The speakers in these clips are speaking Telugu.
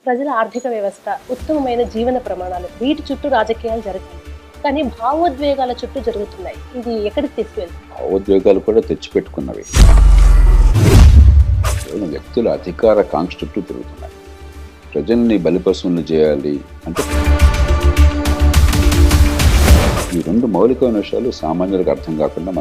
ప్రజల ఆర్థిక వ్యవస్థ, ఉత్తమమైన జీవన ప్రమాణాలు వీటి చుట్టూ రాజకీయాలు జరుగుతాయి. కానీ భావోద్వేగాల చుట్టూ జరుగుతున్నాయి. ఇది ఎక్కడికి తీసుకువెళ్తుంది? భావోద్వేగాలు కూడా తెచ్చిపెట్టుకున్నవి. కేవలం వ్యక్తుల అధికార కాంక్ష చుట్టూ తిరుగుతున్నాయి. ప్రజల్ని బలిపశువులను చేయాలి అంటే ఈ రెండు మౌలికమైన విషయాలు సామాన్యులకు అర్థం కాకుండా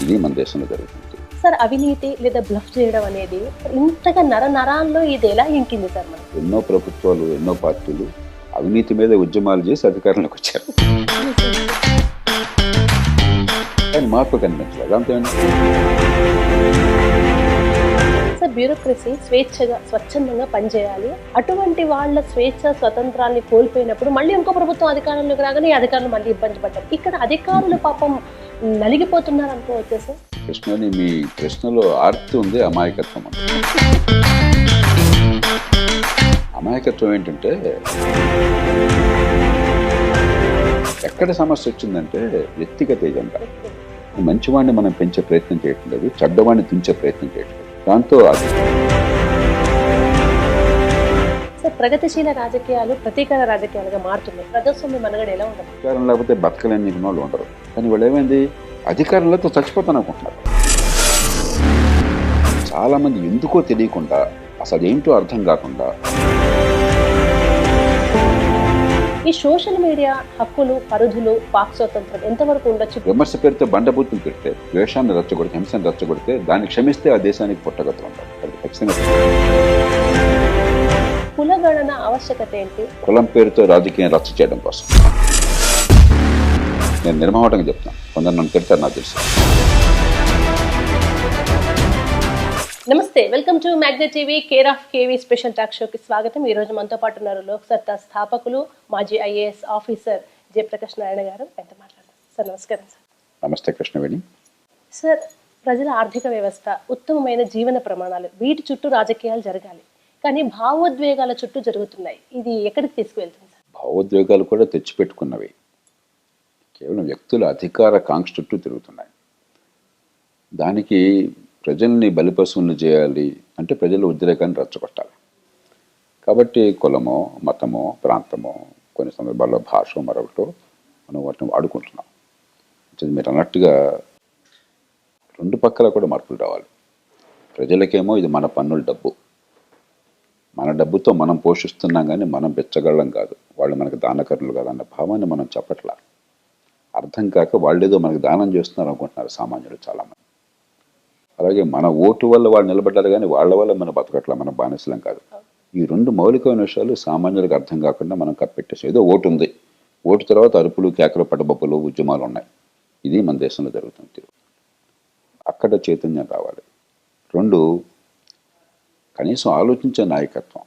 ఇది మన దేశంలో జరుగుతుంది. సార్, అవినీతి లేదా బ్లఫ్ చేయడం అనేది ఇంతగా నరాల్లో ఇది ఎలా ఇంకింది సార్? మనం ఎన్నో ప్రభుత్వాలు, ఎన్నో పార్టీలు అవినీతి మీద ఉద్యమాలు చేసి అధికారంలోకి వచ్చారు. కానీ మార్పు కనిపించలేదు. దాంతో సార్, బ్యూరోక్రసీ స్వేచ్ఛగా స్వచ్ఛందంగా పనిచేయాలి. అటువంటి వాళ్ళ స్వేచ్ఛ స్వతంత్రాన్ని కోల్పోయినప్పుడు మళ్ళీ ఇంకో ప్రభుత్వం అధికారంలోకి రాగానే ఈ అధికారులు మళ్ళీ ఇబ్బంది పడ్డారు. ఇక్కడ అధికారులు పాపం నలిగిపోతున్నారు అనుకోవచ్చు సార్. కృష్ణని మీ ప్రశ్నలో ఆర్తి ఉంది, అమాయకత్వం ఉంది. అమాయకత్వం ఏంటంటే ఎక్కడ సమస్య వచ్చిందంటే వ్యక్తిగత ఎజెండా. మంచివాడిని మనం పెంచే ప్రయత్నం చేయటం లేదు, చెడ్డవాడిని తుంచే ప్రయత్నం చేయటం లేదు. దాంతో అది సార్, ప్రగతిశీల రాజకీయాలు ప్రతీకార రాజకీయాలుగా మారుతున్నాయి. ప్రజాస్వామ్య మనగడ ఎలా ఉండదు? అధికారం లేకపోతే బతకలేని వాళ్ళు ఉండరు. కానీ వాళ్ళు ఏమైంది, అధికారంలో చచ్చిపోతాను అనుకుంటున్నారు. చాలా మంది ఎందుకో తెలియకుండా, అసలు ఏంటో అర్థం కాకుండా ఈ సోషల్ మీడియా హక్కులు, పరిధులు, వాక్ స్వాతంత్రం ఎంతవరకు ఉండొచ్చు? విమర్శ పెడితే బండబూతులు పెడితే, ద్వేషాన్ని రెచ్చగొడితే, హింసను రెచ్చగొడితే దాన్ని క్షమిస్తే ఆ దేశానికి పుట్టగతులు ఉంటారు. అది ఖచ్చితంగా. కులగణన ఆవశ్యకత ఏంటి? కులం పేరుతో రాజకీయం రచ్చ చేయడం కోసం. నేను నిర్మహటంగా చెప్తాను, కొందరు నన్ను తిడతారు, నాకు తెలుసు. నమస్తే, welcome to Magnet TV, care of KV special talk షోకి స్వాగతం. ఈ రోజు మనతో పాటు ఉన్నారు లోక్సత్తా స్థాపకులు, మాజీ ఐఏఎస్ ఆఫీసర్ జయప్రకాష్ నారాయణ గారు. ఎంత మాట్లాడతారు సార్? నమస్కారం సార్. నమస్తే కృష్ణవేణి. సార్, ప్రజల ఆర్థిక వ్యవస్థ, ఉత్తమమైన జీవన ప్రమాణాలు వీటి చుట్టూ రాజకీయాలు జరగాలి. కానీ భావోద్వేగాల చుట్టూ జరుగుతున్నాయి. ఇది ఎక్కడికి తీసుకువెళ్తుంది సార్? భావోద్వేగాలు కూడా తెచ్చిపెట్టుకున్నవి. కేవలం వ్యక్తుల అధికార కాంక్ష చుట్టూ తిరుగుతున్నాయి. దానికి ప్రజల్ని బలిపశువులను చేయాలి అంటే ప్రజల ఉద్రేకాన్ని రెచ్చగొట్టాలి. కాబట్టి కులమో, మతమో, ప్రాంతమో, కొన్ని సందర్భాల్లో భాష, మరొకటో మనం వాటిని వాడుకుంటున్నాం. మీరు అన్నట్టుగా రెండు పక్కల కూడా మార్పులు రావాలి. ప్రజలకేమో ఇది మన పన్నుల డబ్బు, మన డబ్బుతో మనం పోషిస్తున్నాం, కానీ మనం బెచ్చగళ్ళం కాదు, వాళ్ళు మనకు దానకరులు కాదన్న భావాన్ని మనం చెప్పట్లా. అర్థం కాక వాళ్ళు ఏదో మనకు దానం చేస్తున్నారు అనుకుంటున్నారు సామాన్యులు చాలామంది. అలాగే మన ఓటు వల్ల వాళ్ళు నిలబడ్డారు, కానీ వాళ్ళ వల్ల మనం బతకట్లా, మనం బానిసలం కాదు. ఈ రెండు మౌలికమైన విషయాలు సామాన్యులకు అర్థం కాకుండా మనం కప్పెట్టేసాం. ఏదో ఓటు ఉంది, ఓటు తర్వాత అరుపులు, కేకలు, పడబొబ్బలు, ఉద్యమాలు ఉన్నాయి. ఇది మన దేశంలో జరుగుతుంది. అక్కడ చైతన్యం కావాలి. రెండు, కనీసం ఆలోచించే నాయకత్వం.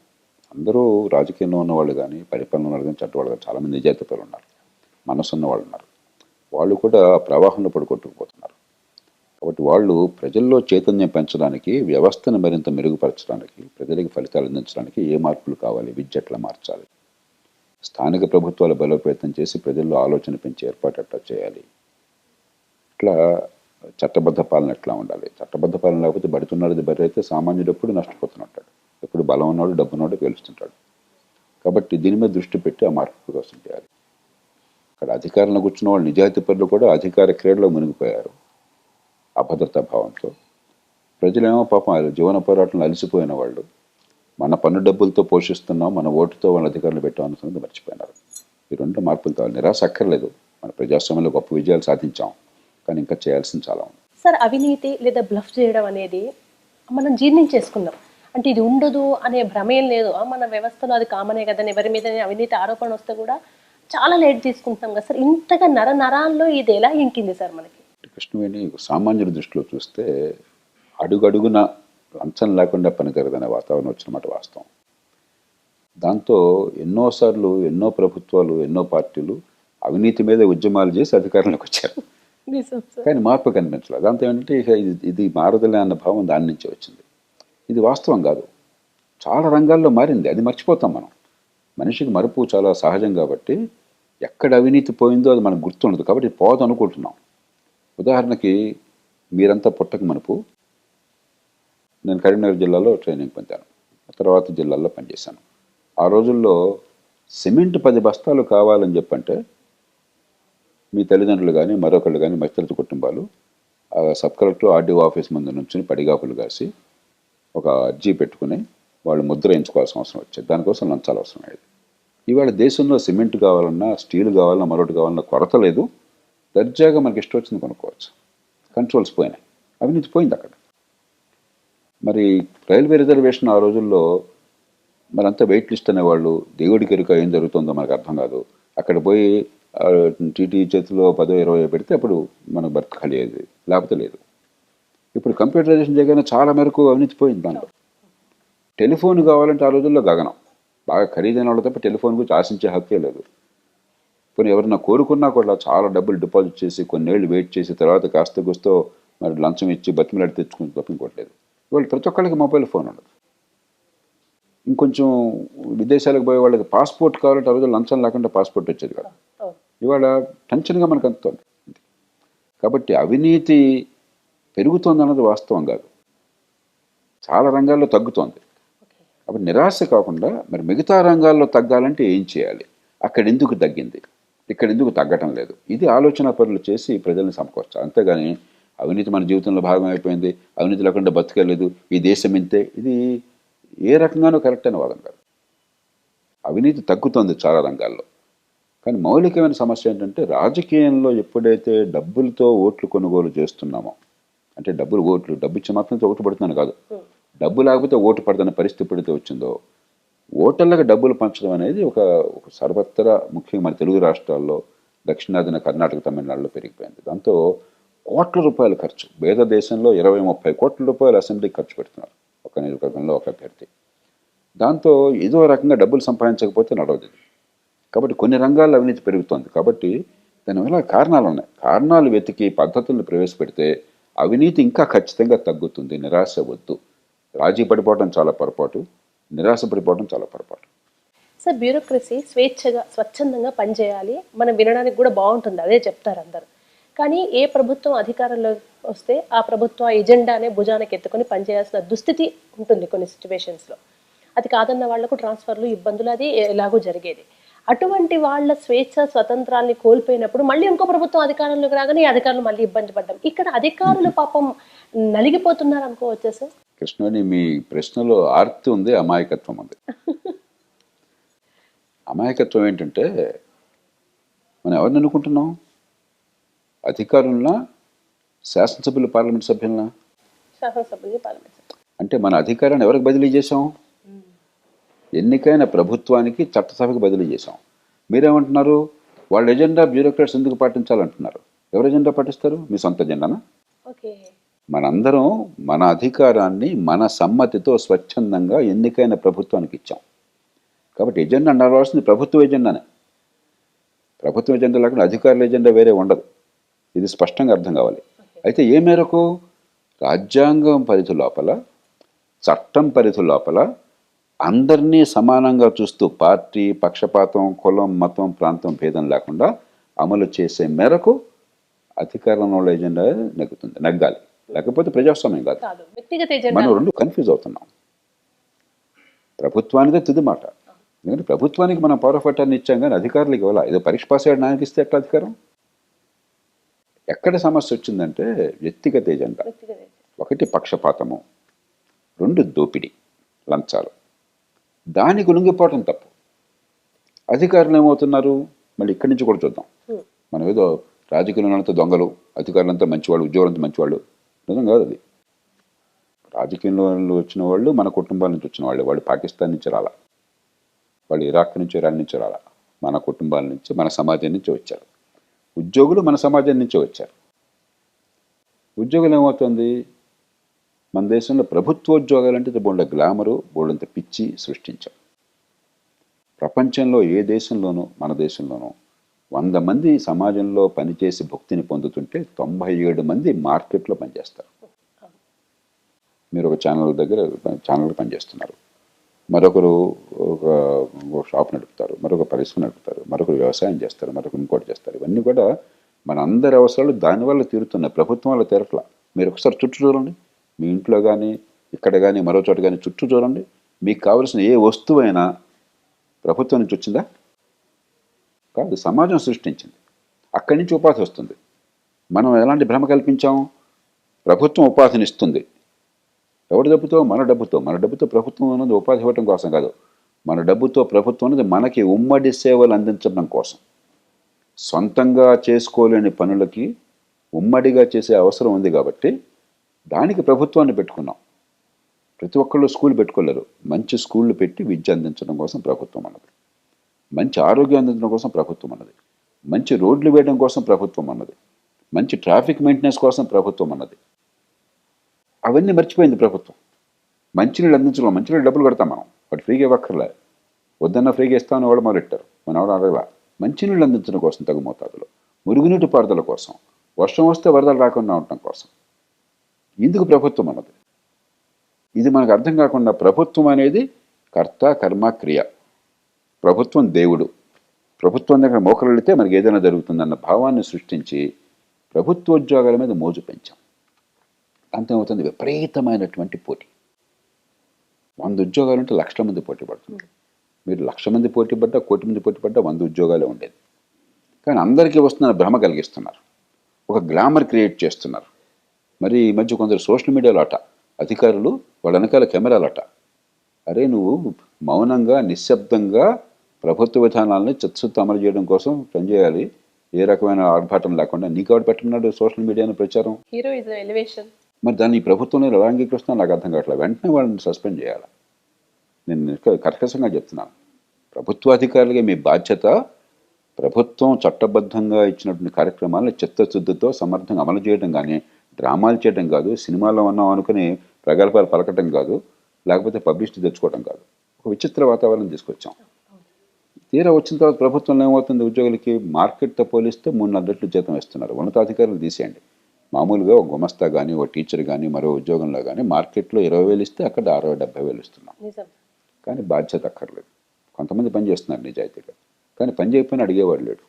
అందరూ రాజకీయంలో ఉన్నవాళ్ళు కానీ, పరిపాలన వాళ్ళు కానీ, చెడ్డవాళ్ళు కానీ చాలామంది నిజాయితీ పరులు ఉన్నారు, మనసు ఉన్న వాళ్ళు ఉన్నారు. వాళ్ళు కూడా ప్రవాహంలో పడుకొట్టుకుపోతున్నారు. కాబట్టి వాళ్ళు ప్రజల్లో చైతన్యం పెంచడానికి, వ్యవస్థను మరింత మెరుగుపరచడానికి, ప్రజలకు ఫలితాలు అందించడానికి ఏ మార్పులు కావాలి, విద్య ఎట్లా మార్చాలి, స్థానిక ప్రభుత్వాలు బలోపేతం చేసి ప్రజల్లో ఆలోచన పెంచి ఏర్పాటు ఎట్లా చేయాలి, ఇట్లా చట్టబద్ధ పాలన ఎట్లా ఉండాలి. చట్టబద్ధ పాలన లేకపోతే బడుతున్నది బరి అయితే సామాన్యుడు ఎప్పుడు నష్టపోతుంటాడు, ఎప్పుడు బలం ఉన్నాడు, డబ్బున్నాడు గెలుస్తుంటాడు. కాబట్టి దీని మీద దృష్టి పెట్టి ఆ మార్పు కోసం చేయాలి. అక్కడ అధికారంలో కూర్చున్న వాళ్ళు, నిజాయితీ పరులు కూడా అధికార క్రీడలో మునిగిపోయారు అభద్రతా భావంతో. ప్రజలేమో పాపం జీవన పోరాటంలో అలసిపోయిన వాళ్ళు, మన పన్ను డబ్బులతో పోషిస్తున్నాం, మన ఓటుతో వాళ్ళ అధికారులు పెట్టామన్న సంగతి మర్చిపోయినారు. ఈ రెండు మార్పులతో నిరాశ అక్కర్లేదు. మన ప్రజాస్వామ్యంలో గొప్ప విజయాలు సాధించాం, కానీ ఇంకా చేయాల్సింది చాలా ఉంది. సార్, అవినీతి లేదా బ్లఫ్ చేయడం అనేది మనం జీర్ణించేసుకున్నాం. అంటే ఇది ఉండదు అనే భ్రమేం లేదు. మన వ్యవస్థలో అది కామనే కదని, ఎవరి మీద అవినీతి ఆరోపణ వస్తే కూడా చాలా లేట్ తీసుకుంటాం కదా సార్. ఇంతగా నరాల్లో ఇది ఎలా ఇంకింది సార్ మనకి? కృష్ణవేణి, సామాన్యుల దృష్టిలో చూస్తే అడుగడుగున లంచం లేకుండా పనితరదనే వాతావరణం వచ్చినమాట వాస్తవం. దాంతో ఎన్నోసార్లు ఎన్నో ప్రభుత్వాలు, ఎన్నో పార్టీలు అవినీతి మీద ఉద్యమాలు చేసి అధికారంలోకి వచ్చారు. కానీ మార్పు కనిపించలేదు. దాంతో ఏంటంటే ఇక ఇది మారదలే అన్న భావం దాని నుంచే వచ్చింది. ఇది వాస్తవం కాదు. చాలా రంగాల్లో మారింది, అది మర్చిపోతాం మనం. మనిషికి మరుపు చాలా సహజం కాబట్టి ఎక్కడ అవినీతి పోయిందో అది మనకు గుర్తుండదు, కాబట్టి పోదు అనుకుంటున్నాం. ఉదాహరణకి మీరంతా పుట్టక మనపు నేను కరీంనగర్ జిల్లాలో ట్రైనింగ్ పొందాను, తర్వాత జిల్లాల్లో పనిచేశాను. ఆ రోజుల్లో సిమెంట్ 10 బస్తాలు కావాలని చెప్పంటే మీ తల్లిదండ్రులు కానీ మరొకళ్ళు కానీ మధ్యతరగతి కుటుంబాలు సబ్ కలెక్టర్ ఆర్డీఓ ఆఫీస్ ముందు నుంచి పడిగాపులు కాసి ఒక అర్జీ పెట్టుకుని వాళ్ళు ముద్ర వేయించుకోవాల్సిన అవసరం వచ్చేది. దానికోసం లంచాలు అవసరం అయ్యేది. ఇవాళ దేశంలో సిమెంట్ కావాలన్నా, స్టీల్ కావాలన్నా, మరొకటి కావాలన్నా కొరత లేదు. దర్జాగా మనకి ఇష్టం వచ్చింది కొనుక్కోవచ్చు. కంట్రోల్స్ పోయినాయి, అవినీతి పోయింది అక్కడ. మరి రైల్వే రిజర్వేషన్ ఆ రోజుల్లో మరంతా వెయిట్ లిస్ట్ అనేవాళ్ళు, దేవుడికి ఎరుక ఏం జరుగుతుందో మనకు అర్థం కాదు. అక్కడ పోయి టీటీ చేతిలో 10-20 పెడితే అప్పుడు మనకు బర్త్ ఖాళీ అయ్యేది, లేకపోతే లేదు. ఇప్పుడు కంప్యూటరైజేషన్ చేయగానే చాలా మేరకు అవినీతి పోయింది దాంట్లో. టెలిఫోన్ కావాలంటే ఆ రోజుల్లో గగనం, బాగా ఖరీదైన వాళ్ళు తప్ప టెలిఫోన్ గురించి ఆశించే హక్కే లేదు. కొన్ని ఎవరన్నా కోరుకున్నా కూడా చాలా డబ్బులు డిపాజిట్ చేసి కొన్నేళ్ళు వెయిట్ చేసి తర్వాత కాస్త గుస్తో మరి లంచం ఇచ్చి బతిమలాడి తెచ్చుకుని తప్ప ఇంకోట్లేదు. వాళ్ళు ప్రతి ఒక్కళ్ళకి మొబైల్ ఫోన్ ఉండదు. ఇంకొంచెం విదేశాలకు పోయే వాళ్ళకి పాస్పోర్ట్ కావాలంటే ఆ రోజు లంచం లేకుండా పాస్పోర్ట్ వచ్చేది కదా. ఇవాళ టెన్షన్గా మనకు అందుతోంది. కాబట్టి అవినీతి పెరుగుతోంది అన్నది వాస్తవం కాదు, చాలా రంగాల్లో తగ్గుతోంది. కాబట్టి నిరాశ కాకుండా మరి మిగతా రంగాల్లో తగ్గాలంటే ఏం చేయాలి, అక్కడ ఎందుకు తగ్గింది, ఇక్కడ ఎందుకు తగ్గటం లేదు, ఇది ఆలోచన పనులు చేసి ప్రజల్ని సమకూర్చాలి. అంతేగాని అవినీతి మన జీవితంలో భాగం అయిపోయింది, అవినీతి లేకుండా బతకలేదు, ఈ దేశం ఇంతే, ఇది ఏ రకంగానూ కరెక్ట్ అయిన వాదం కాదు. అవినీతి తగ్గుతోంది చాలా రంగాల్లో. కానీ మౌలికమైన సమస్య ఏంటంటే రాజకీయంలో ఎప్పుడైతే డబ్బులతో ఓట్లు కొనుగోలు చేస్తున్నామో, అంటే డబ్బు ఇచ్చి మాత్రం ఓటు పడుతున్నాను కాదు, డబ్బు లేకపోతే ఓటు పడుతున్న పరిస్థితి ఎప్పుడైతే వచ్చిందో ఓటర్లకు డబ్బులు పంచడం అనేది ఒక సర్వత్రా ముఖ్యంగా మన తెలుగు రాష్ట్రాల్లో, దక్షిణాదిన కర్ణాటక, తమిళనాడులో పెరిగిపోయింది. దాంతో కోట్ల రూపాయలు ఖర్చు, పేద దేశంలో 20-30 కోట్ల రూపాయలు అసెంబ్లీకి ఖర్చు పెడుతున్నారు ఒక నియోజకవర్గంలో ఒక అభ్యర్థి. దాంతో ఏదో రకంగా డబ్బులు సంపాదించకపోతే నడవదు. కాబట్టి కొన్ని రంగాల్లో అవినీతి పెరుగుతోంది. కాబట్టి దానివల్ల కారణాలు ఉన్నాయి. కారణాలు వెతికి పద్ధతులను ప్రవేశపెడితే అవినీతి ఇంకా ఖచ్చితంగా తగ్గుతుంది. నిరాశ వద్దు. రాజీ పడిపోవడం చాలా పొరపాటు, నిరాశ పడిపోవడం చాలా పొరపాటు. సార్, బ్యూరోక్రసీ స్వేచ్ఛగా స్వచ్ఛందంగా పనిచేయాలి, మనం వినడానికి కూడా బాగుంటుంది, అదే చెప్తారు అందరూ. కానీ ఏ ప్రభుత్వం అధికారంలో వస్తే ఆ ప్రభుత్వ ఎజెండానే భుజానికి ఎత్తుకొని పనిచేయాల్సిన దుస్థితి ఉంటుంది కొన్ని సిచ్యువేషన్స్లో. అది కాదన్న వాళ్లకు ట్రాన్స్ఫర్లు, ఇబ్బందులు, అది ఎలాగో జరిగేది. అటువంటి వాళ్ళ స్వేచ్ఛ స్వతంత్రాన్ని కోల్పోయినప్పుడు మళ్ళీ ఇంకో ప్రభుత్వం అధికారంలోకి రాగానే ఈ అధికారులు మళ్ళీ ఇబ్బంది పడ్డాం. ఇక్కడ అధికారులు పాపం నలిగిపోతున్నారు అనుకోవచ్చా సార్? కృష్ణని, మీ ప్రశ్నలో ఆర్తి ఉంది, అమాయకత్వం ఉంది. అమాయకత్వం ఏంటంటే మనం ఎవరిని అనుకుంటున్నాం? అధికారులనా, శాసనసభ్యులు, పార్లమెంట్ సభ్యులనా? శాసనసభ్యులు, పార్లమెంట్ సభ్యులు. అంటే మన అధికారాన్ని ఎవరికి బదిలీ చేశాం? ఎన్నికైన ప్రభుత్వానికి, చట్టసభకు బదిలీ చేశాం. మీరేమంటున్నారు? వాళ్ళ ఎజెండా బ్యూరోక్రాట్స్ ఎందుకు పాటించాలంటున్నారు. ఎవరు ఎజెండా పాటిస్తారు? మీ సొంత ఎజెండానా? మనందరం మన అధికారాన్ని మన సమ్మతితో స్వచ్ఛందంగా ఎన్నికైన ప్రభుత్వానికి ఇచ్చాం. కాబట్టి ఎజెండా నడవాల్సింది ప్రభుత్వ ఎజెండానే. ప్రభుత్వ ఎజెండా లేకుండా అధికారుల ఎజెండా వేరే ఉండదు. ఇది స్పష్టంగా అర్థం కావాలి. అయితే ఏ మేరకు? రాజ్యాంగం పరిధి లోపల, చట్టం పరిధి లోపల అందరినీ సమానంగా చూస్తూ పార్టీ, పక్షపాతం, కులం, మతం, ప్రాంతం భేదం లేకుండా అమలు చేసే మేరకు అధికారంలో ఎజెండా నెగ్గాలి. లేకపోతే ప్రజాస్వామ్యం కాదు. మనం రెండు కన్ఫ్యూజ్ అవుతున్నాం. ప్రభుత్వానిదే తుది మాట. ఎందుకంటే ప్రభుత్వానికి మనం పవర్ ఆఫ్ అటార్నీ ఇచ్చాం, కానీ అధికారులకు ఇవ్వాలా. ఏదో పరీక్ష పాస్ అయ్యాడు నాయకు ఇస్తే ఎట్లా అధికారం? ఎక్కడ సమస్య వచ్చిందంటే వ్యక్తిగత ఎజెండా. ఒకటి పక్షపాతము, రెండు దోపిడీ, లంచాలు. దానికి లొంగిపోవటం తప్పు. అధికారులు ఏమవుతున్నారు? మళ్ళీ ఇక్కడి నుంచి కూడా చూద్దాం. మనం ఏదో రాజకీయంలో దొంగలు, అధికారులంతా మంచివాళ్ళు, ఉద్యోగులంతా మంచివాళ్ళు, నిజం కాదు అది. రాజకీయంలో వచ్చిన వాళ్ళు మన కుటుంబాల నుంచి వచ్చిన వాళ్ళు. వాళ్ళు పాకిస్తాన్ నుంచి రాలా, వాళ్ళు ఇరాక్ నుంచి, ఇరాన్ నుంచి రాలా, మన కుటుంబాల నుంచి, మన సమాజం నుంచి వచ్చారు. ఉద్యోగులు మన సమాజం నుంచే వచ్చారు. ఉద్యోగులు ఏమవుతుంది? మన దేశంలో ప్రభుత్వోద్యోగాలు అంటే బోళ్ళ గ్లామరు, బోళ్ళంత పిచ్చి సృష్టించాం. ప్రపంచంలో ఏ దేశంలోనూ, మన దేశంలోనూ 100 మంది సమాజంలో పనిచేసి భుక్తిని పొందుతుంటే 97 మంది మార్కెట్లో పనిచేస్తారు. మీరు ఒక ఛానల్ పనిచేస్తున్నారు, మరొకరు ఒక షాప్ నడుపుతారు, మరొక పరిశ్రమ నడుపుతారు, మరొకరు వ్యవసాయం చేస్తారు, మరొకరు ఇంకోటి చేస్తారు. ఇవన్నీ కూడా మన అందరి అవసరాలు దానివల్ల తీరుతున్నాయి, ప్రభుత్వం వల్ల తీరట్లా. మీరు ఒకసారి చుట్టూ చూడండి. మీ ఇంట్లో కానీ, ఇక్కడ కానీ మరో చోట కానీ చుట్టూ చూడండి, మీకు కావలసిన ఏ వస్తువైనా ప్రభుత్వం నుంచి వచ్చిందా? కాదు, సమాజం సృష్టించింది. అక్కడి నుంచి ఉపాధి వస్తుంది. మనం ఎలాంటి భ్రమ కల్పించాం? ప్రభుత్వం ఉపాధిని ఇస్తుంది. ఎవరి డబ్బుతో? మన డబ్బుతో. మన డబ్బుతో ప్రభుత్వం అన్నది ఉపాధి ఇవ్వటం కోసం కాదు, మన డబ్బుతో ప్రభుత్వం అనేది మనకి ఉమ్మడి సేవలు అందించడం కోసం. సొంతంగా చేసుకోలేని పనులకి ఉమ్మడిగా చేసే అవసరం ఉంది కాబట్టి దానికి ప్రభుత్వాన్ని పెట్టుకున్నాం. ప్రతి ఒక్కళ్ళు స్కూల్ పెట్టుకోలేరు. మంచి స్కూళ్ళు పెట్టి విద్య అందించడం కోసం ప్రభుత్వం అన్నది, మంచి ఆరోగ్యం అందించడం కోసం ప్రభుత్వం అన్నది, మంచి రోడ్లు వేయడం కోసం ప్రభుత్వం అన్నది, మంచి ట్రాఫిక్ మెయింటెనెన్స్ కోసం ప్రభుత్వం అన్నది. అవన్నీ మర్చిపోయింది ప్రభుత్వం. మంచినీళ్ళు అందించడం, మంచినీళ్ళు డబ్బులు కడతాం మనం, వాటి ఫ్రీగా ఇవ్వక్కర్లే. వద్దన్న ఫ్రీగా ఇస్తామని ఎవరు మొదలెట్టారు, మన ఎవరు అడగలా. మంచినీళ్ళు అందించడం కోసం తగు మోతాదులో, మురుగునీటి పారుదల కోసం, వర్షం వస్తే వరదలు రాకుండా ఉండటం కోసం. ఇందుకు ప్రభుత్వం అన్నది. ఇది మనకు అర్థం కాకుండా ప్రభుత్వం అనేది కర్త కర్మ క్రియ. ప్రభుత్వం దేవుడు. ప్రభుత్వం దగ్గర మోకలు వెళితే మనకి ఏదైనా జరుగుతుందన్న భావాన్ని సృష్టించి ప్రభుత్వోద్యోగాల మీద మోజు పెంచాం. అంతేమవుతుంది, విపరీతమైనటువంటి పోటీ. 100 ఉద్యోగాలు ఉంటే లక్షల మంది పోటీ పడుతున్నారు. మీరు 1,00,000 మంది పోటీ పడ్డా, 1,00,00,000 మంది పోటీ పడ్డా 100 ఉద్యోగాలే ఉండేది. కానీ అందరికీ వస్తున్న భ్రమ కలిగిస్తున్నారు, ఒక గ్లామర్ క్రియేట్ చేస్తున్నారు. మరి ఈ మధ్య కొందరు సోషల్ మీడియాలో అట, అధికారులు వాళ్ళ వెనకాల కెమెరాలట. అరే నువ్వు మౌనంగా నిశ్శబ్దంగా ప్రభుత్వ విధానాలని చిత్తశుద్ధి అమలు చేయడం కోసం పనిచేయాలి, ఏ రకమైన ఆర్భాటం లేకుండా. నీకు ఎవరు పెట్టమన్నాడు సోషల్ మీడియాను ప్రచారం? Heroism, elevation. మరి దాన్ని ఈ ప్రభుత్వంలో ఎలా అంగీకరిస్తున్నా నాకు అర్థం కావట్లేదు. వెంటనే వాళ్ళని సస్పెండ్ చేయాలి. నేను కర్కశంగా చెప్తున్నాను. ప్రభుత్వ అధికారులుగా మీ బాధ్యత ప్రభుత్వం చట్టబద్ధంగా ఇచ్చినటువంటి కార్యక్రమాలను చిత్తశుద్ధితో సమర్థంగా అమలు చేయడం కానీ, డ్రామాలు చేయడం కాదు, సినిమాలో ఉన్నాం అనుకుని ప్రగల్భాలు పలకటం కాదు, లేకపోతే పబ్లిసిటీ తెచ్చుకోవడం కాదు. ఒక విచిత్ర వాతావరణం తీసుకొచ్చాం. తీరా వచ్చిన తర్వాత ప్రభుత్వంలో ఏమవుతుంది, ఉద్యోగులకి మార్కెట్తో పోలిస్తే 3-4 రెట్లు జీతం ఇస్తున్నారు. ఉన్నతాధికారులు తీసేయండి. మామూలుగా ఒక గుమస్తా కానీ, ఒక టీచర్ కానీ, మరో ఉద్యోగంలో కానీ మార్కెట్లో 20,000 ఇస్తే అక్కడ 60,000-70,000 ఇస్తున్నాం. కానీ బాధ్యత అక్కర్లేదు. కొంతమంది పని చేస్తున్నారు నిజాయితీగా, కానీ పని చేయకపోయినా అడిగేవాడు లేడు.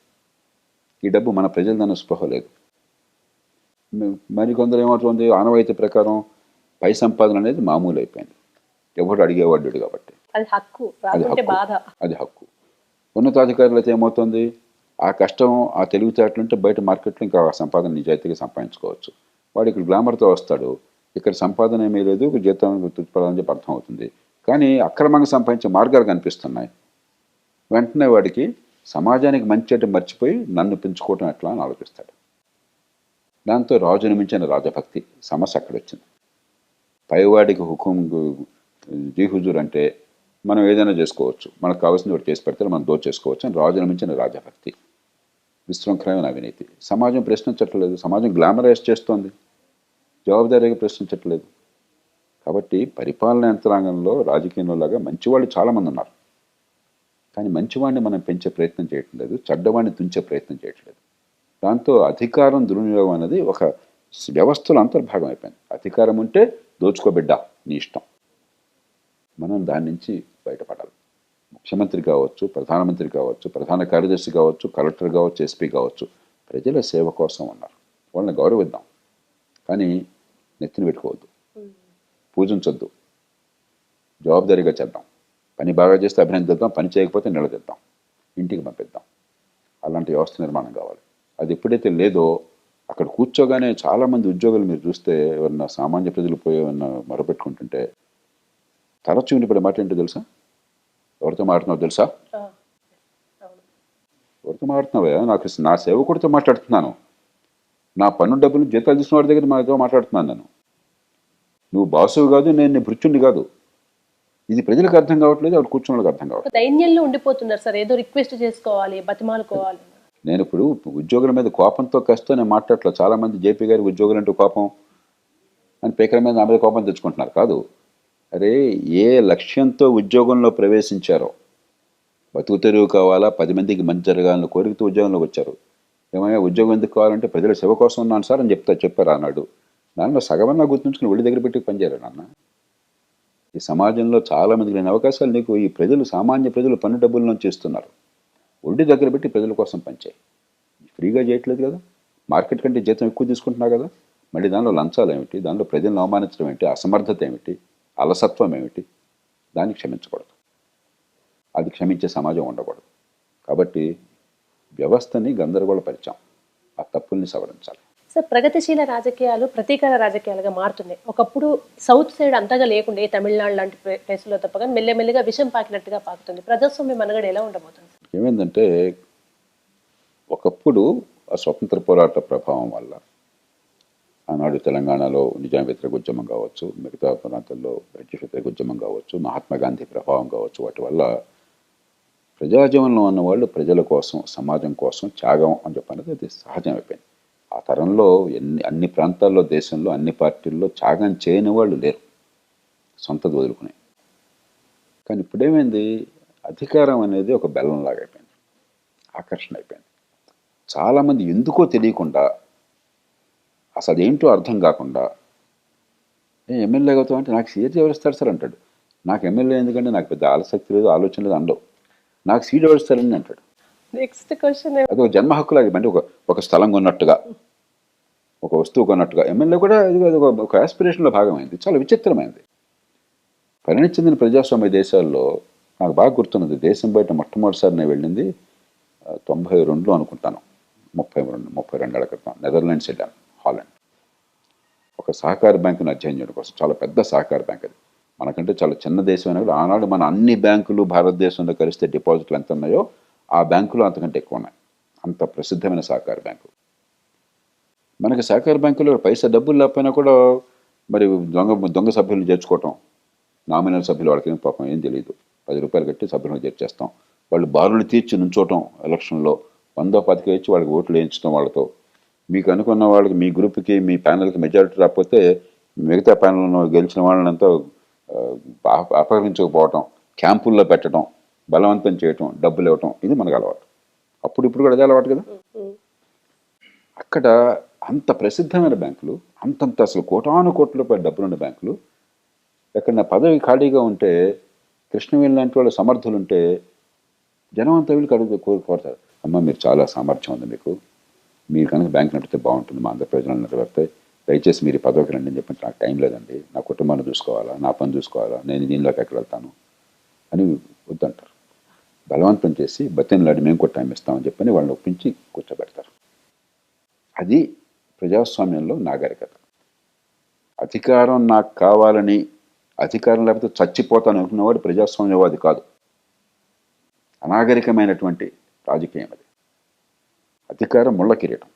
ఈ డబ్బు మన ప్రజలదన్న స్పృహ లేదు. మరికొందరు ఏమవుతుంది, ఆనవాయితీ ప్రకారం పై సంపాదన అనేది మామూలు అయిపోయింది. ఎవరు అడిగేవాడు లేడు కాబట్టి అది హక్కు. అది హక్కు. ఉన్నతాధికారులు అయితే ఏమవుతుంది, ఆ కష్టం, ఆ తెలివితేటలుంటే బయట మార్కెట్లో ఇంకా సంపాదన నిజాయితీగా సంపాదించుకోవచ్చు. వాడు ఇక్కడ గ్లామర్తో వస్తాడు, ఇక్కడ సంపాదన ఏమీ లేదు, జీతం తృప్తిపడాలని చెప్పి అర్థం అవుతుంది. కానీ అక్రమంగా సంపాదించే మార్గాలు కనిపిస్తున్నాయి. వెంటనే వాడికి సమాజానికి మంచి అంటే మర్చిపోయి నన్ను పెంచుకోవటం ఎట్లా అని ఆలోచిస్తాడు. దాంతో రాజుని మించిన రాజభక్తి సమస్య అక్కడ వచ్చింది. పైవాడికి హుకుం జీ హుజూర్ అంటే మనం ఏదైనా చేసుకోవచ్చు, మనకు కావాల్సింది ఒకటి చేసి పెడితే మనం దోచేసుకోవచ్చు అని రాజుని మించిన రాజభక్తి, విశృంఖలమైన అవినీతి. సమాజం ప్రశ్నించట్లేదు, సమాజం గ్లామరైజ్ చేస్తోంది, జవాబుదారీగా ప్రశ్నించట్లేదు. కాబట్టి పరిపాలన యంత్రాంగంలో రాజకీయంలో లాగా మంచివాళ్ళు చాలామంది ఉన్నారు, కానీ మంచివాడిని మనం పెంచే ప్రయత్నం చేయటం లేదు, చెడ్డవాడిని తుంచే ప్రయత్నం చేయట్లేదు. దాంతో అధికారం దుర్వినియోగం అనేది ఒక వ్యవస్థలో అంతర్భాగం అయిపోయింది. అధికారం ఉంటే దోచుకోబిడ్డ నీ ఇష్టం. మనం దాని నుంచి బయటపడాలి. ముఖ్యమంత్రి కావచ్చు, ప్రధానమంత్రి కావచ్చు, ప్రధాన కార్యదర్శి కావచ్చు, కలెక్టర్ కావచ్చు, ఎస్పీ కావచ్చు, ప్రజల సేవ కోసం ఉన్నారు. వాళ్ళని గౌరవిద్దాం, కానీ నెత్తిన పెట్టుకోవద్దు, పూజించొద్దు, జవాబుదారీగా చేద్దాం. పని బాగా చేస్తే అభినందిద్దాం, పని చేయకపోతే నిలదీద్దాం, ఇంటికి పంపిద్దాం. అలాంటి వ్యవస్థ నిర్మాణం కావాలి. అది ఎప్పుడైతే లేదో అక్కడ కూర్చోగానే చాలామంది ఉద్యోగులు మీరు చూస్తే ఎవరన్నా సామాన్య ప్రజలు పోయి ఏమన్నా మొరపెట్టుకుంటుంటే తరచూ వినిపడే మాట ఏంటో తెలుసా? ఎవరితో మాట్లాడుతున్నావు తెలుసా? ఎవరితో మాట్లాడుతున్నావా? నాకు నా సేవకుడితో మాట్లాడుతున్నాను, నా పన్ను డబ్బులు జీతాలు తీసుకున్న వాడి దగ్గర మాతో మాట్లాడుతున్నాను. నువ్వు బాసువు కాదు, నేను నీ భృత్యుడిని కాదు. ఇది ప్రజలకు అర్థం కావట్లేదు, అక్కడ కూర్చున్న వాళ్ళకి అర్థం కావట్లేదు. దైన్యంలో ఉండిపోతున్నారు సార్, ఏదో రిక్వెస్ట్ చేసుకోవాలి, బతిమాలుకోవాలి. నేను ఇప్పుడు ఉద్యోగుల మీద కోపంతో కష్టం నేను మాట్లాడట్లేదు. చాలామంది జేపీ గారి ఉద్యోగులు అంటూ కోపం అని పేకల మీద నా మీద కోపం తెచ్చుకుంటున్నారు. కాదు, అరే ఏ లక్ష్యంతో ఉద్యోగంలో ప్రవేశించారో, బతుకు తెరువు కావాలా, 10 మందికి మంచి జరగాలని కోరికతో ఉద్యోగంలోకి వచ్చారు. ఏమయ్యా ఉద్యోగం ఎందుకు కావాలంటే ప్రజల సేవ కోసం ఉన్నాను సార్ అని చెప్పారు అన్నాడు. దానిలో సగమన్నా గుర్తుంచుకుని ఒళ్ళు దగ్గర పెట్టి పనిచేయరు నాన్న. ఈ సమాజంలో చాలామందికి లేని అవకాశాలు నీకు ఈ ప్రజలు, సామాన్య ప్రజలు పన్ను డబ్బుల నుంచి ఇస్తున్నారు. ఒడ్డు దగ్గర పెట్టి ప్రజల కోసం పనిచేయి. ఫ్రీగా చేయట్లేదు కదా, మార్కెట్ కంటే జీతం ఎక్కువ తీసుకుంటున్నావు కదా, మళ్ళీ దానిలో లంచాలు ఏమిటి, దానిలో ప్రజలను అవమానించడం ఏంటి, అసమర్థత ఏమిటి, అలసత్వం ఏమిటి, దాన్ని క్షమించకూడదు. అది క్షమించే సమాజం ఉండకూడదు. కాబట్టి వ్యవస్థని గందరగోళపరిచాం, ఆ తప్పుల్ని సవరించాలి. సార్, ప్రగతిశీల రాజకీయాలు ప్రతీకార రాజకీయాలుగా మారుతున్నాయి. ఒకప్పుడు సౌత్ సైడ్ అంతగా లేకుండే, తమిళనాడు లాంటి ప్లేసులో తప్ప కానీ మెల్లమెల్లిగా విషం పాకినట్టుగా పాకుతుంది. ప్రజాస్వామ్య మనగడ ఎలా ఉండబోతుంది? ఏమైందంటే ఒకప్పుడు ఆ స్వతంత్ర పోరాట ప్రభావం వల్ల ఆనాడు తెలంగాణలో నిజాం వ్యతిరేక ఉద్యమం కావచ్చు, మిగతా ప్రాంతాల్లో బ్రిటిష్ వ్యతిరేక ఉద్యమం కావచ్చు, మహాత్మా గాంధీ ప్రభావం కావచ్చు, వాటి వల్ల ప్రజాజీవనంలో ఉన్నవాళ్ళు ప్రజల కోసం, సమాజం కోసం త్యాగం అని చెప్పనేది అది సహజం అయిపోయింది. ఆ తరంలో అన్ని ప్రాంతాల్లో, దేశంలో అన్ని పార్టీల్లో త్యాగం చేయని వాళ్ళు లేరు, సొంతది వదులుకునే. కానీ ఇప్పుడేమైంది, అధికారం అనేది ఒక బెల్లంలాగా అయిపోయింది, ఆకర్షణ అయిపోయింది. చాలామంది ఎందుకో తెలియకుండా, అసలు ఏంటో అర్థం కాకుండా, ఎమ్మెల్యే అవుతావు అంటే నాకు సీట్ ఎవరు ఇస్తారు సార్ అంటాడు. నాకు ఎమ్మెల్యే ఎందుకంటే నాకు పెద్ద ఆసక్తి లేదు, ఆలోచన లేదు అండవు. నాకు సీట్ ఎవరు ఇస్తారని అంటాడు. నెక్స్ట్ క్వశ్చన్, అది ఒక జన్మ హక్కులాగా, అంటే ఒక స్థలం కొన్నట్టుగా, ఒక వస్తువు కొన్నట్టుగా ఎమ్మెల్యే కూడా అది ఒక ఆస్పిరేషన్లో భాగమైంది. చాలా విచిత్రమైంది. పరిణతి చెందిన ప్రజాస్వామ్య దేశాల్లో నాకు బాగా గుర్తున్నది, దేశం బయట మొట్టమొదటిసారి నేను వెళ్ళింది 92లో అనుకుంటాను, 32 ఏళ్ల క్రితం. నెదర్లాండ్స్ వెళ్ళాను, హాలండ్. ఒక సహకార బ్యాంకును అధ్యయనం చేయడం కోసం. చాలా పెద్ద సహకార బ్యాంక్ అది. మనకంటే చాలా చిన్న దేశం అయినా కూడా ఆనాడు మన అన్ని బ్యాంకులు భారతదేశంలో కలిస్తే డిపాజిట్లు ఎంత ఉన్నాయో ఆ బ్యాంకులు అంతకంటే ఎక్కువ ఉన్నాయి. అంత ప్రసిద్ధమైన సహకార బ్యాంకు. మనకి సహకార బ్యాంకులో పైసా డబ్బులు లేకపోయినా కూడా మరి దొంగ సభ్యులను చేర్చుకోవటం, నామినల్ సభ్యులు వాళ్ళకి పాపం ఏం తెలియదు, 10 రూపాయలు కట్టి సభ్యులను చేర్చేస్తాం. వాళ్ళు బారులు తీర్చి నుంచోవటం, ఎలక్షన్లో 100 10 ఇచ్చి వాళ్ళకి ఓట్లు వేయించడం. వాళ్ళతో మీకు అనుకున్న వాళ్ళకి, మీ గ్రూప్కి, మీ ప్యానల్కి మెజారిటీ రాకపోతే మిగతా ప్యానల్ గెలిచిన వాళ్ళంతా అపహరించకపోవటం, క్యాంపుల్లో పెట్టడం, బలవంతం చేయటం, డబ్బులు ఇవ్వటం, ఇది మనకు అలవాటు. ఇప్పుడు కూడా అదే అలవాటు కదా. అక్కడ అంత ప్రసిద్ధమైన బ్యాంకులు, అంతంత అసలు కోటాను కోట్ల రూపాయల డబ్బులున్న బ్యాంకులు, ఎక్కడ నా పదవి ఖాళీగా ఉంటే, కృష్ణవేణి లాంటి వాళ్ళు సమర్థులు ఉంటే జనం అంతా వీళ్ళు కోరుతారు, అమ్మ మీరు చాలా సామర్థ్యం ఉంది మీకు, మీరు కనుక బ్యాంక్ నడిపితే బాగుంటుంది, మా అందరి ప్రయోజనాలు నెరవేరితే, దయచేసి మీరు పదవికి రండి అని చెప్పి, నాకు టైం లేదండి, నా కుటుంబాన్ని చూసుకోవాలా, నా పని చూసుకోవాలా, నేను దీనిలోకి ఎక్కడ వెళ్తాను అని వద్దంటారు. బలవంతం చేసి బతిన్లాడి మేము కూడా టైం ఇస్తామని చెప్పని వాళ్ళని ఒప్పించి కూర్చోబెడతారు. అది ప్రజాస్వామ్యంలో నాగరికత. అధికారం నాకు కావాలని, అధికారం లేకపోతే చచ్చిపోతాను అనుకున్నవాడు ప్రజాస్వామ్యవాది కాదు. అనాగరికమైనటువంటి రాజకీయం అది. అధికారం ముళ్ళ కిరీటం.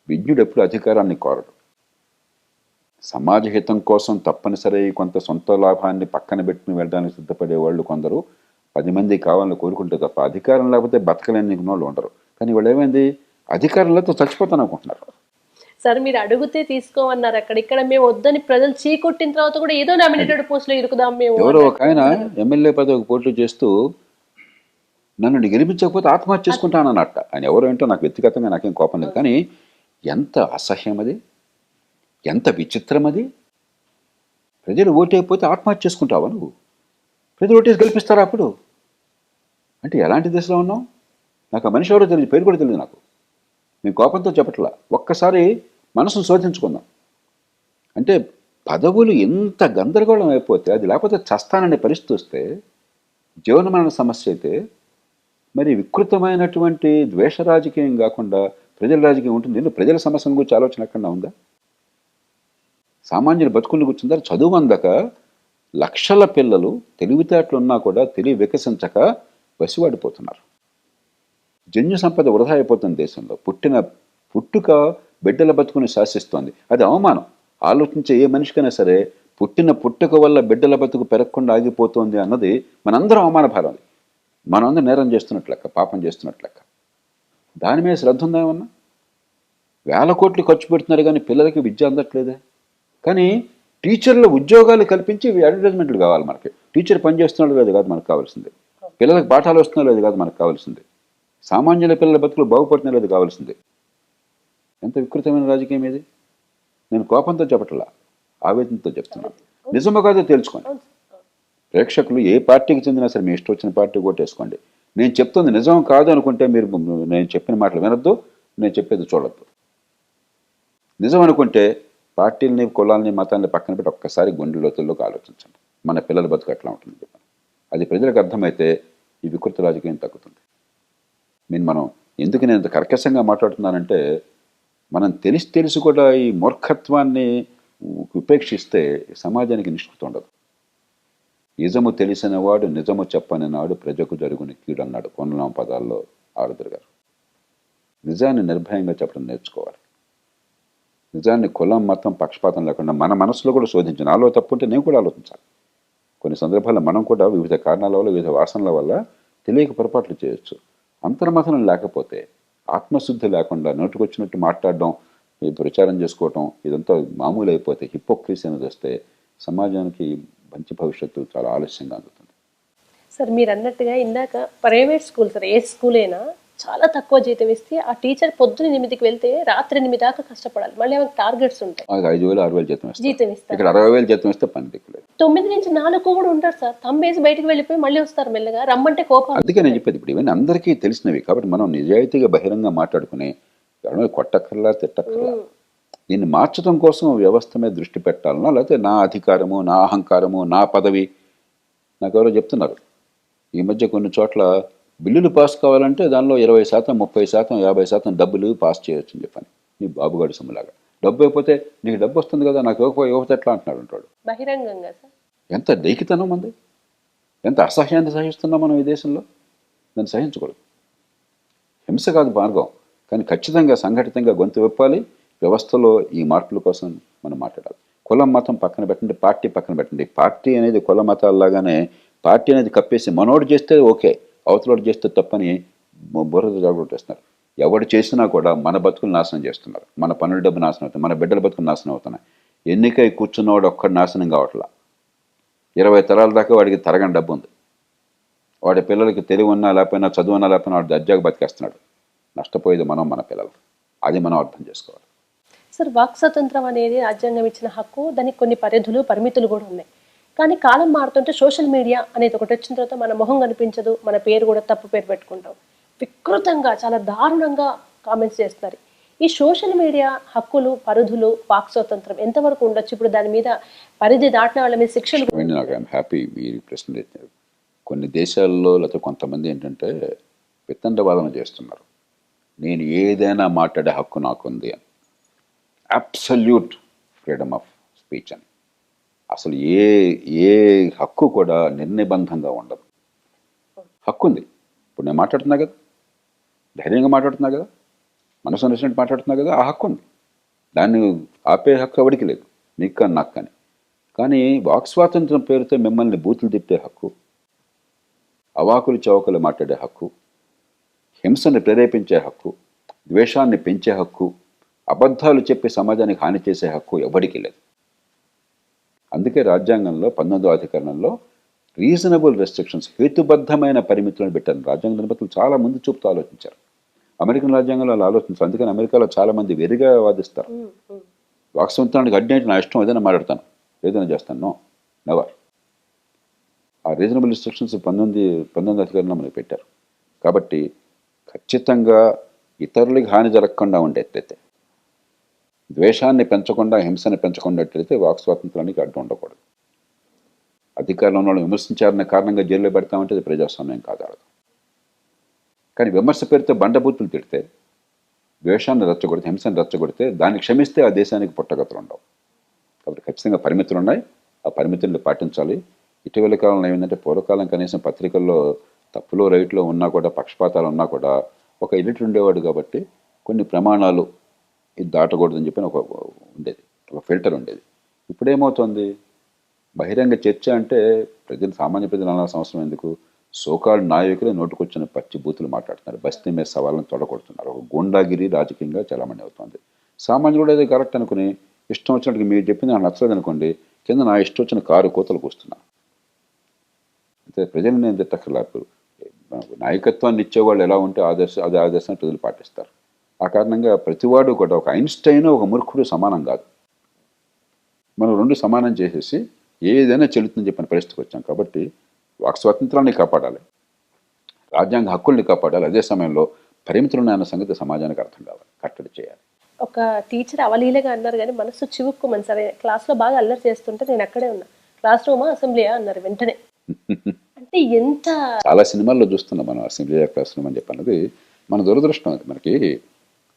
విజ్ఞుడు ఎప్పుడు అధికారాన్ని కోరడు. సమాజ హితం కోసం తప్పనిసరి కొంత సొంత లాభాన్ని పక్కన పెట్టుకుని వెళ్ళడానికి సిద్ధపడే వాళ్ళు కొందరు 10 మంది కావాలని కోరుకుంటే తప్ప, అధికారం లేకపోతే బతకలేని వాళ్ళు ఉండరు. కానీ వాళ్ళు ఏమైంది, అధికారంలో చచ్చిపోతాను అనుకుంటున్నారు. సార్, మీరు అడిగితే తీసుకోమన్నారు, ఇక్కడ మేము వద్దని ప్రజలు చీకొట్టిన తర్వాత కూడా ఏదో నామినేటెడ్ పోస్టులో ఇరుకుదాం మేము. ఎవరో ఒక ఆయన ఎమ్మెల్యే పదవికి పోటీ చేస్తూ నన్ను గెలిపించకపోతే ఆత్మహత్య చేసుకుంటానన్నట్ట. ఆయన ఎవరో ఏంటో నాకు వ్యక్తిగతంగా నాకేం కోపం లేదు, కానీ ఎంత అసహ్యం అది, ఎంత విచిత్రం అది. ప్రజలు ఓటైపోతే ఆత్మహత్య చేసుకుంటావా నువ్వు? ప్రజలు ఓటేసి గెలిపిస్తారా అప్పుడు? అంటే ఎలాంటి దశలో ఉన్నావు? నాకు ఆ మనిషి ఎవరో తెలియదు, పేరు కూడా తెలియదు నాకు. మేము కోపంతో చెప్పట్లా, ఒక్కసారి మనసును శోధించుకుందాం. అంటే పదవులు ఎంత గందరగోళం అయిపోతే, అది లేకపోతే చస్తాననే పరిస్థితి వస్తే, జీవనమరణ సమస్య అయితే, మరి వికృతమైనటువంటి ద్వేష రాజకీయం కాకుండా ప్రజల రాజకీయం ఉంటుంది. ఎందుకు ప్రజల సమస్యల గురించి ఆలోచన ఎక్కడ ఉందా? సామాన్యుల బతుకులను కూర్చుందారు. చదువు అందక లక్షల పిల్లలు తెలివితేటలు ఉన్నా కూడా తెలివి వికసించక వసివాడిపోతున్నారు. జన్యు సంపద వృధా అయిపోతుంది దేశంలో. పుట్టుక బిడ్డల బతుకుని శాసిస్తోంది. అది అవమానం. ఆలోచించే ఏ మనిషికైనా సరే పుట్టుక వల్ల బిడ్డల బతుకు పెరగకుండా ఆగిపోతుంది అన్నది మనందరం అవమాన భారం. మనందరం నేరం చేస్తున్నట్లు లెక్క, పాపం చేస్తున్నట్లు లెక్క. దాని మీద శ్రద్ధ ఉందా ఏమన్నా? 1000 కోట్లు ఖర్చు పెడుతున్నారు కానీ పిల్లలకి విద్య అందట్లేదే. కానీ టీచర్ల ఉద్యోగాలు కల్పించి అడ్వర్టైజ్మెంట్లు కావాలి మనకి. టీచర్ పని చేస్తున్నాడు లేదు కాదు మనకు కావాల్సింది. పిల్లలకు పాఠాలు వస్తున్నాడు లేదు కాదు మనకు కావాల్సింది. సామాన్యుల పిల్లల బతుకులు బాగుపడుతున్నా లేదు కావాల్సింది. ఎంత వికృతమైన రాజకీయం ఇది. నేను కోపంతో చెప్పట్లా, ఆవేదనతో చెప్తున్నాను. నిజమో కాదో తెలుసుకోండి. ప్రేక్షకులు ఏ పార్టీకి చెందినా సరే మీ ఇష్టం వచ్చిన పార్టీ ఓటేసుకోండి. నేను చెప్తుంది నిజం కాదు అనుకుంటే మీరు నేను చెప్పిన మాటలు వినొద్దు, నేను చెప్పేది చూడొద్దు. నిజం అనుకుంటే పార్టీలని, కులాలని, మతాలని పక్కన పెట్టి ఒక్కసారి గుండె లోతుల్లోకి ఆలోచించండి. మన పిల్లల బతుకు ఎట్లా ఉంటుంది చెప్పండి. అది ప్రజలకు అర్థమైతే ఈ వికృత రాజకీయం తగ్గుతుంది. మనం ఎందుకు నేను ఇంత కర్కశంగా మాట్లాడుతున్నానంటే, మనం తెలిసి కూడా ఈ మూర్ఖత్వాన్ని ఉపేక్షిస్తే సమాజానికి నిష్కృతి ఉండదు. నిజము తెలిసినవాడు నిజము చెప్పని నాడు ప్రజకు జరుగుని కీడు అన్నాడు కొనలాం పదాల్లో ఆరుద్ర గారు. నిజాన్ని నిర్భయంగా చెప్పడం నేర్చుకోవాలి. నిజాన్ని కులం, మతం, పక్షపాతం లేకుండా మన మనసులో కూడా శోధించాను. నాలో తప్పు ఉంటే నేను కూడా ఆలోచించాలి. కొన్ని సందర్భాల్లో మనం కూడా వివిధ కారణాల వల్ల, వివిధ వాసనల వల్ల తెలియక పొరపాట్లు చేయొచ్చు. అంతర్మథనం లేకపోతే, ఆత్మశుద్ధి లేకుండా నోటికొచ్చినట్టు మాట్లాడడం, ఈ ప్రచారం చేసుకోవటం, ఇదంతా మామూలు అయిపోతే, హిపోక్రసీ అనేది వస్తే సమాజానికి మంచి భవిష్యత్తు చాలా ఆలస్యంగా అందుతుంది. సార్ మీరు అన్నట్టుగా ఇందాక ప్రైవేట్ స్కూల్, సార్ ఏ స్కూల్ అయినా చాలా తక్కువ జీతం ఇస్తే ఆ టీచర్ పొద్దున 8కి వెళ్తే రాత్రి 8 దాకా కష్టపడాలి. మళ్ళీ ఆమెకు టార్గెట్స్ ఉంటాయి. 5,000, 6,000 జీతం ఇస్తారు. ఇక్కడ 60,000 జీతం ఇస్తే పని దిక్కులేదు. 9 నుంచి 4 కూడా ఉంటారు సార్. తంబేసి బయటకు వెళ్ళిపోయి మళ్ళీ వస్తారు మెల్లగా. రమ్మంటే కోపం. అందుకే నేను చెప్పేది, ఇప్పుడు ఇవన్నీ అందరికీ తెలిసినవి కాబట్టి మనం నిజాయితీగా బహిరంగ మాట్లాడుకుని ఎవరైనా కొట్టక్కర్లా, తిట్టక్కర్లా. దీన్ని మార్చడం కోసం వ్యవస్థ మీద దృష్టి పెట్టాలన్నా, లేకపోతే నా అధికారము, నా అహంకారము, నా పదవి, నాకు ఎవరో చెప్తున్నారు ఈ మధ్య కొన్ని చోట్ల బిల్లులు పాస్ కావాలంటే దానిలో 20%, 30%, 50% డబ్బులు పాస్ చేయొచ్చు అని చెప్పని. నీ బాబుగాడు సొమ్ములాగా. డబ్బు అయిపోతే నీకు డబ్బు వస్తుంది కదా, నాకు ఇవ్వకపోతే ఎట్లా అంటున్నాడు అంటాడు బహిరంగంగా. సార్ ఎంత డైకితనం మంది, ఎంత అసహ్యాన్ని సహిస్తున్నాం మనం ఈ దేశంలో. దాన్ని సహించకూడదు. హింస కాదు మార్గం, కానీ ఖచ్చితంగా సంఘటితంగా గొంతు విప్పాలి. వ్యవస్థలో ఈ మార్పుల కోసం మనం మాట్లాడాలి. కులం, మతం పక్కన పెట్టండి, పార్టీ పక్కన పెట్టండి. పార్టీ అనేది కుల మతాల్లాగానే పార్టీ అనేది కప్పేసి మనోడు చేస్తే ఓకే, అవతలోడు చేస్తే తప్పని బుర్ర జాగ్రత్తేస్తున్నారు. ఎవడు చేసినా కూడా మన బతుకులు నాశనం చేస్తున్నారు. మన పనుల డబ్బు నాశనం అవుతుంది, మన బిడ్డల బతుకులు నాశనం అవుతున్నాయి. ఎన్నికై కూర్చున్నవాడు ఒక్కడు నాశనం కావట్లా. 20 తరాల దాకా వాడికి తరగని డబ్బు ఉంది. వాడి పిల్లలకి తెలివి ఉన్నా లేకపోయినా, చదువు ఉన్నా లేకపోయినా వాడు దర్జాగా బతికేస్తున్నాడు. నష్టపోయేది మనం, మన పిల్లలు. అది మనం అర్థం చేసుకోవాలి. సార్ వాక్ స్వతంత్రం అనేది రాజ్యాంగం ఇచ్చిన హక్కు. దానికి కొన్ని పరిధులు, పరిమితులు కూడా ఉన్నాయి. కానీ కాలం మారుతుంటే సోషల్ మీడియా అనేది ఒకటి వచ్చిన తర్వాత మన మొహం కనిపించదు, మన పేరు కూడా తప్పు పేరు పెట్టుకుంటాం. వికృతంగా, చాలా దారుణంగా కామెంట్స్ చేస్తున్నారు. ఈ సోషల్ మీడియా హక్కులు, పరిధులు, వాక్ స్వతంత్రం ఎంతవరకు ఉండొచ్చు? ఇప్పుడు దాని మీద పరిధి దాటిన వాళ్ళ మీద శిక్షలు. నాకు ఐఎమ్ హ్యాపీ మీరు ప్రశ్న పెట్టారు. కొన్ని దేశాల్లో లేకపోతే కొంతమంది ఏంటంటే వితండవాదన చేస్తున్నారు. నేను ఏదైనా మాట్లాడే హక్కు నాకుంది అని. అబ్సల్యూట్ ఫ్రీడమ్ ఆఫ్ స్పీచ్ అని. అసలు ఏ హక్కు కూడా నిర్నిబంధంగా ఉండదు. హక్కు ఉంది. ఇప్పుడు నేను మాట్లాడుతున్నా కదా, ధైర్యంగా మాట్లాడుతున్నా కదా, మనసు నచ్చినట్టు మాట్లాడుతున్నా కదా, ఆ హక్కు ఉంది. దాన్ని ఆపే హక్కు ఎవరికి లేదు, నీకు కానీ నాకు కానీ. కానీ వాక్ స్వాతంత్రం పేరుతో మిమ్మల్ని బూతులు తిట్టే హక్కు, అవాకులు చౌకలు మాట్లాడే హక్కు, హింసను ప్రేరేపించే హక్కు, ద్వేషాన్ని పెంచే హక్కు, అబద్ధాలు చెప్పి సమాజానికి హాని చేసే హక్కు ఎవరికి లేదు. అందుకే రాజ్యాంగంలో 19వ అధికరణంలో రీజనబుల్ రెస్ట్రిక్షన్స్, హేతుబద్ధమైన పరిమితులను పెట్టారు. రాజ్యాంగ నిర్మాతలు చాలా ముందు చూపుతూ ఆలోచించారు. అమెరికన్ రాజ్యాంగంలో అలా ఆలోచించారు. అందుకని అమెరికాలో చాలా మంది వెరిగా వాదిస్తారు. వాక్ స్వాతంత్రానికి అడ్డు నా ఇష్టం, ఏదైనా మాట్లాడతాను, ఏదైనా చేస్తాను, నెవర్. ఆ రీజనబుల్ రెస్ట్రిక్షన్స్ 19వ అధికరణంలో మనకి పెట్టారు. కాబట్టి ఖచ్చితంగా ఇతరులకి హాని జరగకుండా ఉండేట్లయితే, ద్వేషాన్ని పెంచకుండా, హింసని పెంచకుండాట్లయితే వాక్ స్వాతంత్రానికి అడ్డు ఉండకూడదు. అధికారంలో వాళ్ళు విమర్శించారనే కారణంగా జైల్లో పెడతామంటే అది ప్రజాస్వామ్యం కాదు. కానీ విమర్శ పేరుతో బండబూతులు తిడితే, ద్వేషాన్ని రెచ్చగొడితే, హింసను రెచ్చగొడితే దాన్ని క్షమిస్తే ఆ దేశానికి పుట్టగతులు ఉండవు. కాబట్టి ఖచ్చితంగా పరిమితులు ఉన్నాయి. ఆ పరిమితులను పాటించాలి. ఇటీవల కాలంలో ఏమైందంటే, పూర్వకాలం కనీసం పత్రికల్లో తప్పులో రైట్లో ఉన్నా కూడా, పక్షపాతాలు ఉన్నా కూడా ఒక ఎడిటర్ ఉండేవాడు. కాబట్టి కొన్ని ప్రమాణాలు ఇది దాటకూడదని చెప్పి ఒక ఉండేది, ఒక ఫిల్టర్ ఉండేది. ఇప్పుడేమవుతుంది, బహిరంగ చర్చ అంటే ప్రజలు, సామాన్య ప్రజలు అనాల్సిన అవసరం ఎందుకు? సోకాళ్ళు నాయకులు నోటుకొచ్చిన పచ్చి బూతులు మాట్లాడుతున్నారు, బస్తీ మీద సవాళ్ళను తొడగొడుతున్నారు. ఒక గూండాగిరి రాజకీయంగా చాలామంది అవుతుంది. సామాన్యుడు కూడా ఏదో కరెక్ట్ అనుకుని ఇష్టం వచ్చినట్టుగా మీరు చెప్పింది నాకు నచ్చలేదు అనుకోండి, కింద నా ఇష్టం వచ్చిన కారు కోతలు కూస్తున్నాను. అయితే ప్రజలు నేను తిట్టక్కర్లేదు. నాయకత్వాన్ని ఇచ్చేవాళ్ళు ఎలా ఉంటే అదే ఆదర్శాన్ని ప్రజలు పాటిస్తారు. ఆ కారణంగా ప్రతివాడు కూడా, ఒక ఐన్స్టైన్ ఒక మూర్ఖుడు సమానం కాదు. మనం రెండు సమానం చేసేసి ఏదైనా చెల్లుతుందని చెప్పిన పరిస్థితికి వచ్చాం. కాబట్టి వాక్ స్వాతంత్రాన్ని కాపాడాలి, రాజ్యాంగ హక్కుల్ని కాపాడాలి. అదే సమయంలో పరిమితులు ఉన్నాయన్న సంగతి సమాజానికి అర్థం కావాలి, కట్టడి చేయాలి. ఒక టీచర్ అవలీలగా అన్నారు కానీ మనసు చివుక్కుమని, సరే క్లాస్లో బాగా అల్లరి చేస్తుంటే నేను అక్కడే ఉన్నా, క్లాస్ రూమా అసెంబ్లీయా అన్నారు వెంటనే. అంటే ఎంత చాలా సినిమాల్లో చూస్తున్నాం మనం అసెంబ్లీ క్లాస్ రూమ్ అని చెప్పన్నది మన దురదృష్టం. అది మనకి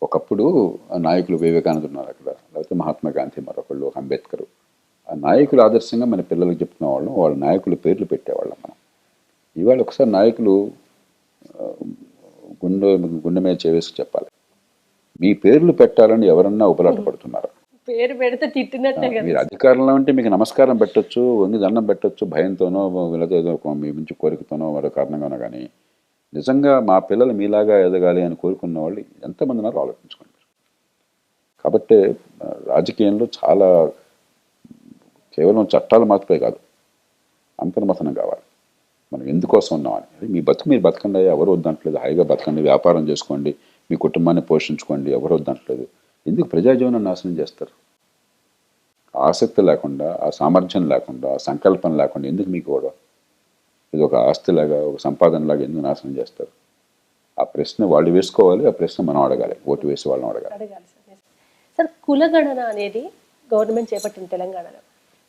ఒకప్పుడు ఆ నాయకులు వివేకానంద ఉన్నారు అక్కడ, లేకపోతే మహాత్మా గాంధీ, మరొకళ్ళు అంబేద్కర్, ఆ నాయకులు ఆదర్శంగా మన పిల్లలకు చెప్తున్న వాళ్ళం, వాళ్ళ నాయకులు పేర్లు పెట్టేవాళ్ళం మనం. ఇవాళ ఒకసారి నాయకులు గుండె గుండె మీద చేవేసి చెప్పాలి, మీ పేర్లు పెట్టాలని ఎవరన్నా ఉపలాట పడుతున్నారు. పేరు పెడితే తిట్టినట్టే కదా. మీరు అధికారంలో ఉంటే మీకు నమస్కారం పెట్టొచ్చు, వంగి దండం పెట్టొచ్చు, భయంతోనో లేకపోతే ఏదో మీ మంచి కోరికతోనో మరో కారణంగానో. కానీ నిజంగా మా పిల్లలు మీలాగా ఎదగాలి అని కోరుకున్న వాళ్ళు ఎంతమంది ఉన్నారో ఆలోచించుకోండి. కాబట్టి రాజకీయంలో చాలా కేవలం చట్టాలు మాత్రమే కాదు, అంతర్మథనం కావాలి. మనం ఎందుకోసం ఉన్నామని. మీ బతుకు మీరు బతకండి, ఎవరు వద్దంటలేదు. హాయిగా బతకండి, వ్యాపారం చేసుకోండి, మీ కుటుంబాన్ని పోషించుకోండి, ఎవరు వద్దంటలేదు. ఎందుకు ప్రజాజీవనం నాశనం చేస్తారు? ఆసక్తి లేకుండా, ఆ సామర్థ్యం లేకుండా, ఆ సంకల్పం లేకుండా ఎందుకు మీకు కూడా ఇది ఒక ఆస్తిలాగా, ఒక సంపాదనలాగా ఎందుకు నాశనం చేస్తారు? ఆ ప్రశ్న వాళ్ళు వేసుకోవాలి, ఆ ప్రశ్న మనం అడగాలి, ఓటు వేసి వాళ్ళని అడగాలి. సార్, కులగణన అనేది గవర్నమెంట్ చేపట్టింది తెలంగాణలో.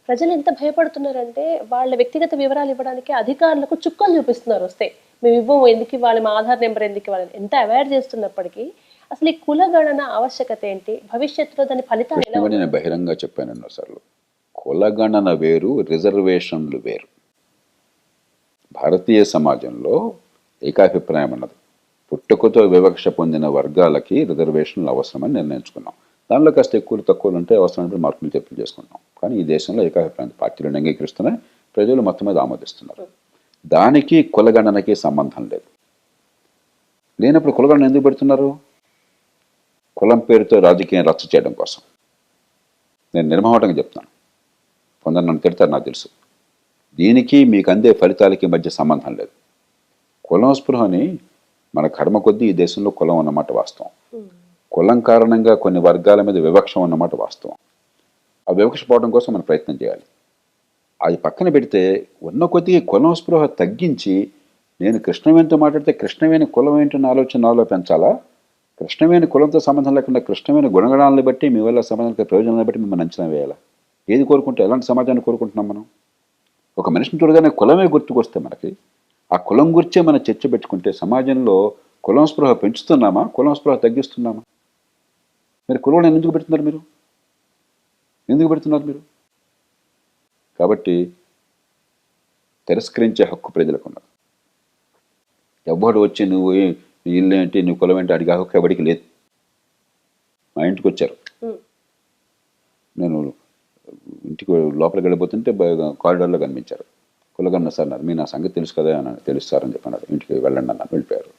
ప్రజలు ఎంత భయపడుతున్నారంటే వాళ్ళ వ్యక్తిగత వివరాలు ఇవ్వడానికి అధికారులకు చుక్కలు చూపిస్తున్నారు. వస్తే మేము ఇవ్వము, ఎందుకు ఇవ్వాలి, మా ఆధార్ నెంబర్ ఎందుకు ఇవ్వాలి, ఎంత అవేర్ చేస్తున్నప్పటికీ అసలు ఈ కులగణన ఆవశ్యకత ఏంటి, భవిష్యత్తులో దాని ఫలితాలు ఎలా కృష్ణమణి నేను బహిరంగ చెప్పాను ఎన్నోసార్లు. కులగణన వేరు, రిజర్వేషన్లు వేరు. భారతీయ సమాజంలో ఏకాభిప్రాయం ఉన్నది, పుట్టుకతో వివక్ష పొందిన వర్గాలకి రిజర్వేషన్లు అవసరమని నిర్ణయించుకున్నాం. దానిలో కాస్త ఎక్కువలు తక్కువలు ఉంటే అవసరమైన మార్పులు తెప్పులు చేసుకుంటాం. కానీ ఈ దేశంలో ఏకాభిప్రాయం, పార్టీలను అంగీకరిస్తున్నాయి, ప్రజలు మొత్తం మీద ఆమోదిస్తున్నారు. దానికి కులగణనకి సంబంధం లేదు. లేనప్పుడు కులగణన ఎందుకు పెడుతున్నారు? కులం పేరుతో రాజకీయం రచ్చ చేయడం కోసం. నేను నిర్మహటంగా చెప్తాను, కొందరు నన్ను తిడతారు నాకు తెలుసు. దీనికి మీకు అందే ఫలితాలకి మధ్య సంబంధం లేదు. కులం స్పృహని మన కర్మ కొద్దీ ఈ దేశంలో కులం అన్నమాట వాస్తవం. కులం కారణంగా కొన్ని వర్గాల మీద వివక్ష ఉన్నమాట వాస్తవం. ఆ వివక్ష పోవడం కోసం మనం ప్రయత్నం చేయాలి. అది పక్కన పెడితే ఉన్న కొద్దిగా కులం స్పృహ తగ్గించి నేను కృష్ణవేణితో మాట్లాడితే కృష్ణవేణి కులం ఏంటన్న ఆలోచన నాలో పెంచాలా? కృష్ణవేణి కులంతో సంబంధం లేకుండా కృష్ణవేణి గుణగణాలను బట్టి, మీ వల్ల సంబంధానికి ప్రయోజనాలను బట్టి మిమ్మల్ని అంచనా వేయాలా? ఏది కోరుకుంటే, ఎలాంటి సమాజాన్ని కోరుకుంటున్నాం మనం? ఒక మనిషిని చూడగానే కులమే గుర్తుకొస్తే మనకి, ఆ కులం గురించే మనం చర్చ పెట్టుకుంటే సమాజంలో కులం స్పృహ పెంచుతున్నామా, కులం స్పృహ తగ్గిస్తున్నామా? మీరు కులం ఎందుకు పెడుతున్నారు? ఎందుకు పెడుతున్నారు మీరు? కాబట్టి తిరస్కరించే హక్కు ప్రజలకు ఉన్నది. ఎవడు వచ్చి నువ్వు ఇల్లు ఏంటి, నువ్వు కులం ఏంటి అడిగే హక్కు ఎవడికి లేదు. మా ఇంటికి వచ్చారు, నేను ఇంటికి లోపలికి వెళ్ళిపోతుంటే కారిడార్లో కనిపించారు. కులగన్న సార్ అన్నారు, మీ నా సంగతి తెలుసు కదా అని. తెలుస్తారని చెప్పన్నాడు. ఇంటికి వెళ్ళండి అన్నారు, వెళ్ళిపోయారు.